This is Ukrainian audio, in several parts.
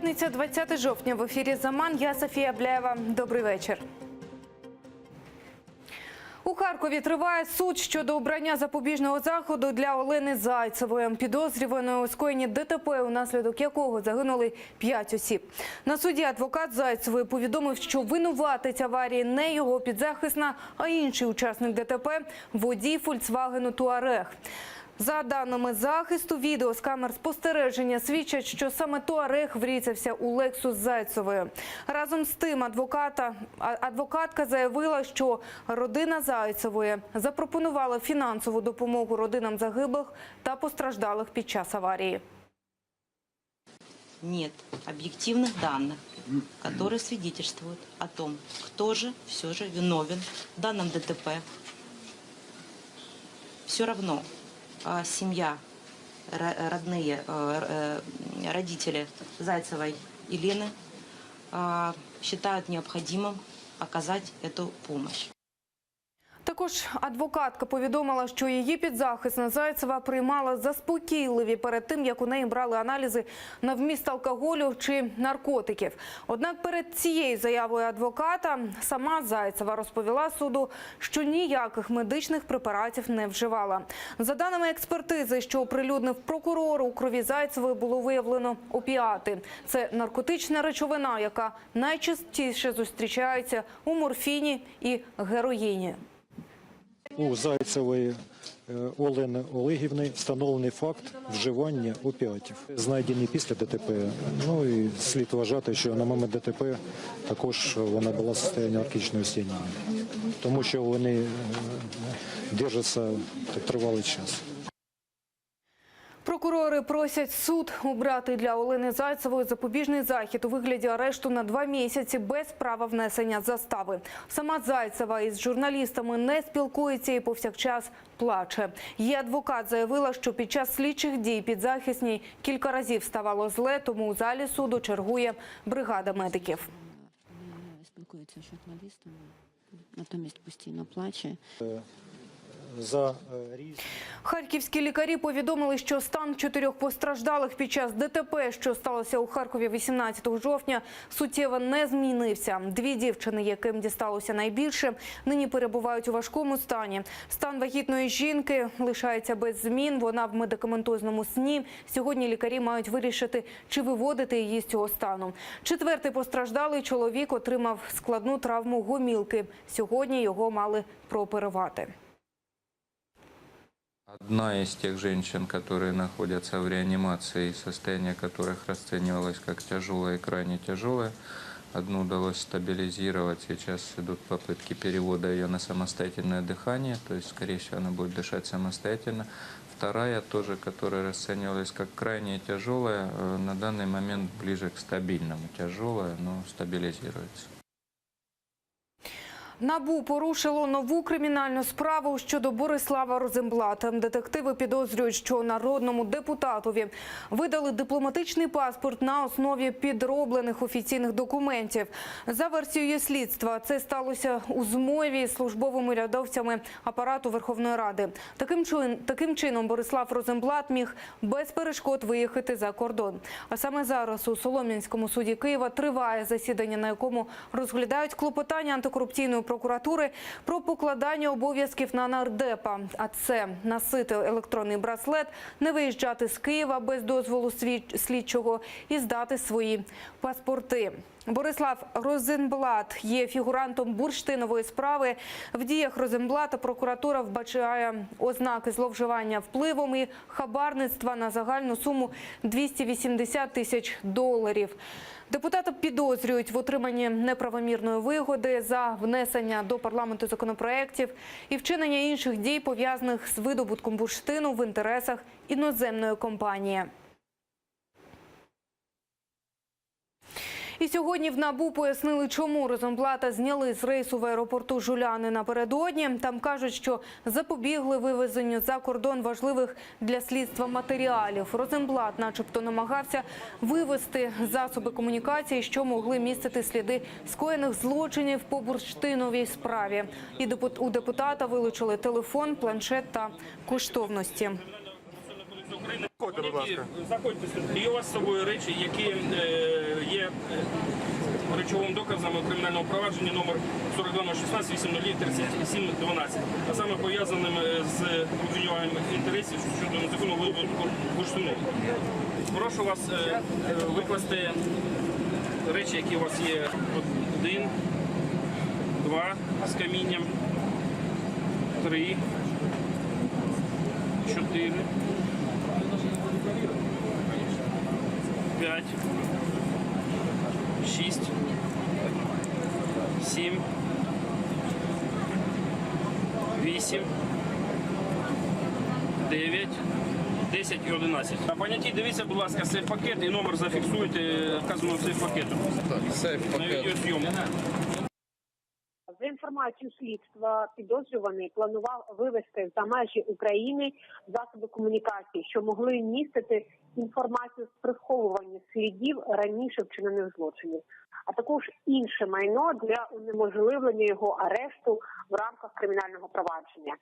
П'ятниця, 20 жовтня. В ефірі «Заман». Я Софія Бляєва. Добрий вечір. У Харкові триває суд щодо обрання запобіжного заходу для Олени Зайцевої, підозрюваної у скоєнні ДТП, унаслідок якого загинули 5 осіб. На суді адвокат Зайцевої повідомив, що винуватець аварії не його підзахисна, а інший учасник ДТП – водій «Фольксвагену Туарег». За даними захисту, відео з камер спостереження свідчать, що саме Туарег врізався у Лексус Зайцевої. Разом з тим, адвокатка заявила, що родина Зайцевої запропонувала фінансову допомогу родинам загиблих та постраждалих під час аварії. Нет объективных данных, которые свидетельствуют о том, кто же все же виновен в данном ДТП. Все равно семья, родные, родители Зайцевой Елены считают необходимым оказать эту помощь. Також адвокатка повідомила, що її підзахисна Зайцева приймала заспокійливі перед тим, як у неї брали аналізи на вміст алкоголю чи наркотиків. Однак перед цією заявою адвоката сама Зайцева розповіла суду, що ніяких медичних препаратів не вживала. За даними експертизи, що оприлюднив прокурор, у крові Зайцевої було виявлено опіати. Це наркотична речовина, яка найчастіше зустрічається у морфіні і героїні. У Зайцевої Олени Олегівни встановлений факт вживання опіатів, знайдені після ДТП. Ну і слід вважати, що на момент ДТП також вона була в стані наркотичного сп'яніння, тому що вони держаться тривалий час. Прокурори просять суд обрати для Олени Зайцевої запобіжний захід у вигляді арешту на 2 місяці без права внесення застави. Сама Зайцева із журналістами не спілкується і повсякчас плаче. Її адвокат заявила, що під час слідчих дій підзахисній кілька разів ставало зле, тому у залі суду чергує бригада медиків. Спілкується з журналістами, натомість постійно плаче. Харківські лікарі повідомили, що стан 4 постраждалих під час ДТП, що сталося у Харкові 18 жовтня, суттєво не змінився. 2 дівчини, яким дісталося найбільше, нині перебувають у важкому стані. Стан вагітної жінки лишається без змін, вона в медикаментозному сні. Сьогодні лікарі мають вирішити, чи виводити її з цього стану. 4-й постраждалий чоловік отримав складну травму гомілки. Сьогодні його мали прооперувати. Одна из тех женщин, которые находятся в реанимации, состояние которых расценивалось как тяжелое и крайне тяжелое, одну удалось стабилизировать. Сейчас идут попытки перевода ее на самостоятельное дыхание, то есть, скорее всего, она будет дышать самостоятельно. Вторая тоже, которая расценивалась как крайне тяжелая, на данный момент ближе к стабильному. Тяжелая, но стабилизируется. НАБУ порушило нову кримінальну справу щодо Борислава Розенблата. Детективи підозрюють, що народному депутатові видали дипломатичний паспорт на основі підроблених офіційних документів. За версією слідства, це сталося у змові з службовими рядовцями апарату Верховної Ради. Таким чином Борислав Розенблат міг без перешкод виїхати за кордон. А саме зараз у Солом'янському суді Києва триває засідання, на якому розглядають клопотання антикорупційної прокуратури про покладання обов'язків на нардепа. А це носити електронний браслет, не виїжджати з Києва без дозволу слідчого і здати свої паспорти. Борислав Розенблат є фігурантом бурштинової справи. В діях Розенблата прокуратура вбачає ознаки зловживання впливом і хабарництва на загальну суму $280 тисяч. Депутата підозрюють в отриманні неправомірної вигоди за внесення до парламенту законопроєктів і вчинення інших дій, пов'язаних з видобутком бурштину в інтересах іноземної компанії. І сьогодні в НАБУ пояснили, чому Розенблата зняли з рейсу в аеропорту Жуляни напередодні. Там кажуть, що запобігли вивезенню за кордон важливих для слідства матеріалів. Розенблат начебто намагався вивезти засоби комунікації, що могли містити сліди скоєних злочинів по бурштиновій справі. І у депутата вилучили телефон, планшет та коштовності. з України. Заходьте сюди. Є у вас з собою речі, які є речовим доказом кримінального провадження номер 42.16.8.0.37.12, а саме пов'язаним з обвинуванням інтересів щодо незаконного видобутку бурштину. Прошу вас викласти речі, які у вас є. 1, 2 з камінням, 3, 4, 5, 6, 7, 8, 9, 10 і 11. На понятті дивіться, будь ласка, сейф-пакет і номер зафіксуйте вказаного сейф-пакету. На відеозйомку. За інформацією слідства, підозрюваний планував вивезти за межі України засоби комунікації, що могли містити інформацію з приховування слідів раніше вчинених злочинів, а також інше майно для унеможливлення його арешту в рамках кримінального провадження.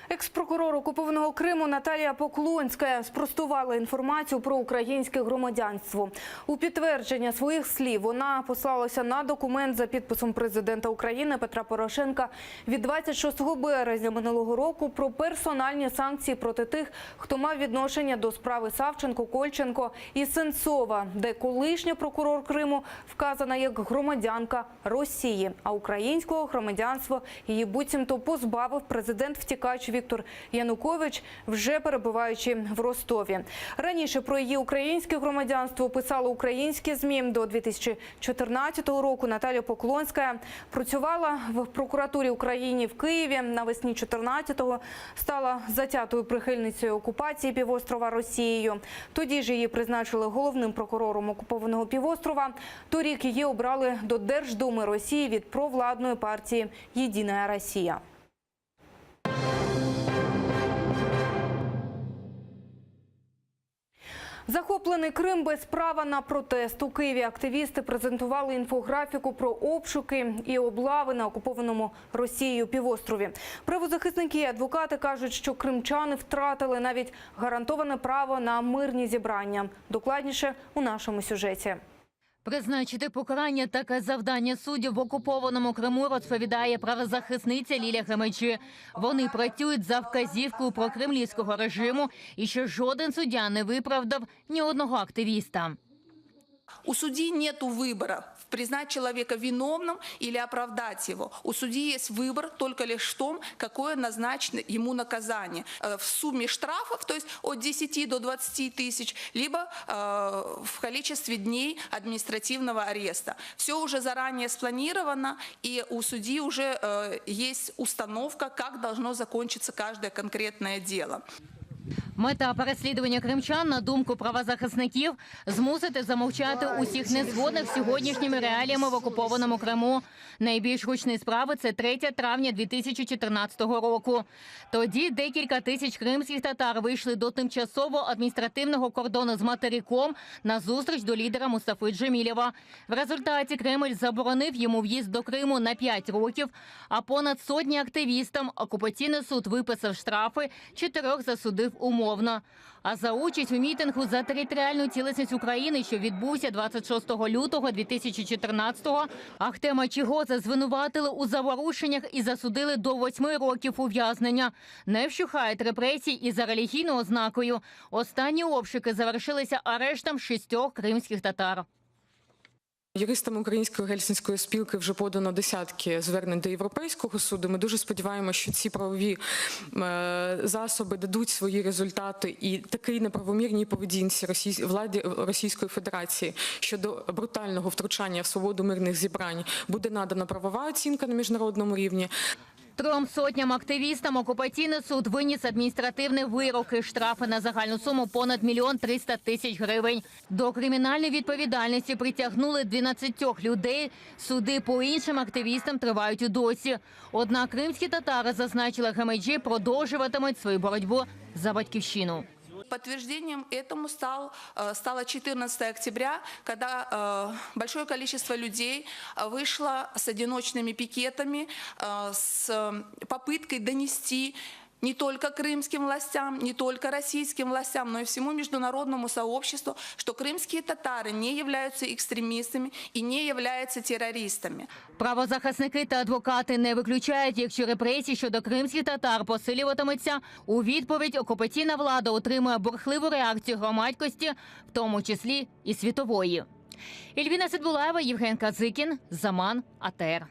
Екс-прокурор окупованого Криму Наталія Поклонська спростувала інформацію про українське громадянство. У підтвердження своїх слів вона послалася на документ за підписом президента України Петра Порошенка від 26 березня минулого року про персональні санкції проти тих, хто мав відношення до справи Савченко, Кольченко і Сенцова, де колишня прокурор Криму вказана як громадянка Росії, а українського громадянства її буцімто позбавив президент-втікач Віктор Янукович, вже перебуваючи в Ростові. Раніше про її українське громадянство писали українські ЗМІ. До 2014 року Наталія Поклонська працювала в прокуратурі України в Києві. Навесні 2014-го стала затятою прихильницею окупації півострова Росією. Тоді ж її призначили головним прокурором окупованого півострова. Торік її обрали до Держдуми Росії від провладної партії «Єдина Росія». Захоплений Крим без права на протест. У Києві активісти презентували інфографіку про обшуки і облави на окупованому Росією півострові. Правозахисники і адвокати кажуть, що кримчани втратили навіть гарантоване право на мирні зібрання. Докладніше у нашому сюжеті. Призначити покарання – таке завдання суддів в окупованому Криму, розповідає правозахисниця Лілія Гремеджі. Вони працюють за вказівкою прокремлівського режиму і ще жоден суддя не виправдав ні одного активіста. У судьи нет выбора – признать человека виновным или оправдать его. У судьи есть выбор только лишь в том, какое назначено ему наказание. В сумме штрафов, то есть от 10 до 20 тысяч, либо в количестве дней административного ареста. Все уже заранее спланировано, и у судьи уже есть установка, как должно закончиться каждое конкретное дело. Мета переслідування кримчан, на думку правозахисників, змусити замовчати усіх незгодних з сьогоднішніми реаліями в окупованому Криму. Найбільш гучні справи – це 3 травня 2014 року. Тоді декілька тисяч кримських татар вийшли до тимчасового адміністративного кордону з материком на зустріч до лідера Мустафи Джемілєва. В результаті Кремль заборонив йому в'їзд до Криму на 5 років, а понад сотні активістам окупаційний суд виписав штрафи, 4 засудив умовно. А за участь у мітингу за територіальну цілісність України, що відбувся 26 лютого 2014-го, Ахтема Чийгоза звинуватили у заворушеннях і засудили до 8 років ув'язнення. Не вщухають репресії і за релігійною ознакою. Останні обшуки завершилися арештом 6 кримських татар. Юристами Української Гельсінської спілки вже подано десятки звернень до Європейського суду. Ми дуже сподіваємося, що ці правові засоби дадуть свої результати і такій неправомірній поведінці владі Російської Федерації щодо брутального втручання в свободу мирних зібрань буде надана правова оцінка на міжнародному рівні. 300 активістам окупаційний суд виніс адміністративні вироки, штрафи на загальну суму понад 1 300 000 гривень. До кримінальної відповідальності притягнули 12 людей. Суди по іншим активістам тривають і досі. Однак кримські татари, зазначила Гремеджі, продовжуватимуть свою боротьбу за батьківщину. Подтверждением этому стало 14 октября, когда большое количество людей вышло с одиночными пикетами, с попыткой донести не только крымским властям, не только российским властям, но и всему международному сообществу, что крымские татары не являются экстремистами и не являются террористами. Правозахисники та адвокати не виключають, якщо репресії щодо кримських татар посилюватиметься, у відповідь окупаційна влада отримує бурхливу реакцію громадськості, в тому числі і світової. Ельвіна Сидбулаєва, Євген Казикін, Заман, АТР.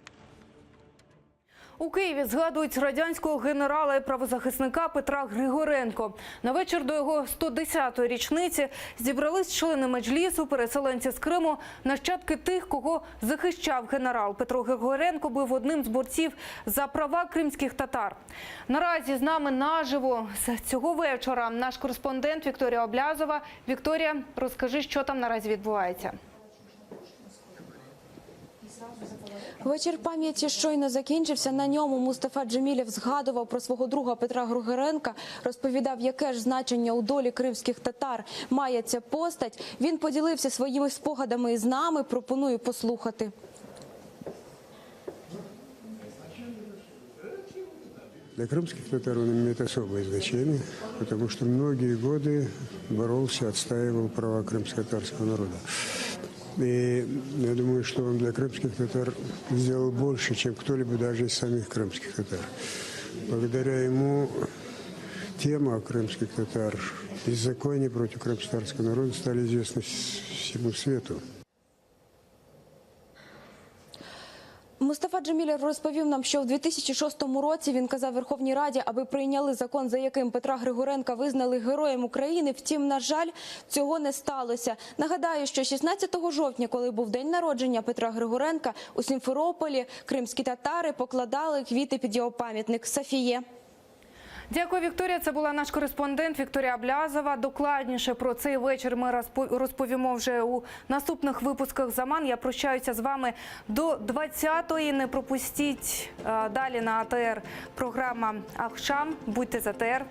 У Києві згадують радянського генерала і правозахисника Петра Григоренко. На вечір до його 110-ї річниці зібрались члени меджлісу, переселенці з Криму, нащадки тих, кого захищав генерал. Петро Григоренко був одним з борців за права кримських татар. Наразі з нами наживо з цього вечора наш кореспондент Вікторія Облязова. Вікторія, розкажи, що там наразі відбувається. Вечір пам'яті щойно закінчився. На ньому Мустафа Джемілєв згадував про свого друга Петра Григоренка, розповідав, яке ж значення у долі кримських татар має ця постать. Він поділився своїми спогадами із нами, пропоную послухати. Для крымских татар он имеет особое значение, потому что многие годы боролся, отстаивал права крымско-татарского народа. И я думаю, что он для крымских татар сделал больше, чем кто-либо даже из самих крымских татар. Благодаря ему тема крымских татар и законы против крымско-татарского народа стали известны всему свету. Мустафа Джемілєв розповів нам, що в 2006 році він казав Верховній Раді, аби прийняли закон, за яким Петра Григоренка визнали Героєм України. Втім, на жаль, цього не сталося. Нагадаю, що 16 жовтня, коли був день народження Петра Григоренка, у Сімферополі кримські татари покладали квіти під його пам'ятник. Софіє. Дякую, Вікторія. Це була наш кореспондент Вікторія Облязова. Докладніше про цей вечір ми розповімо вже у наступних випусках «Заман». Я прощаюся з вами до 20-ї. Не пропустіть далі на АТР програма «Ахшам». Будьте з АТР.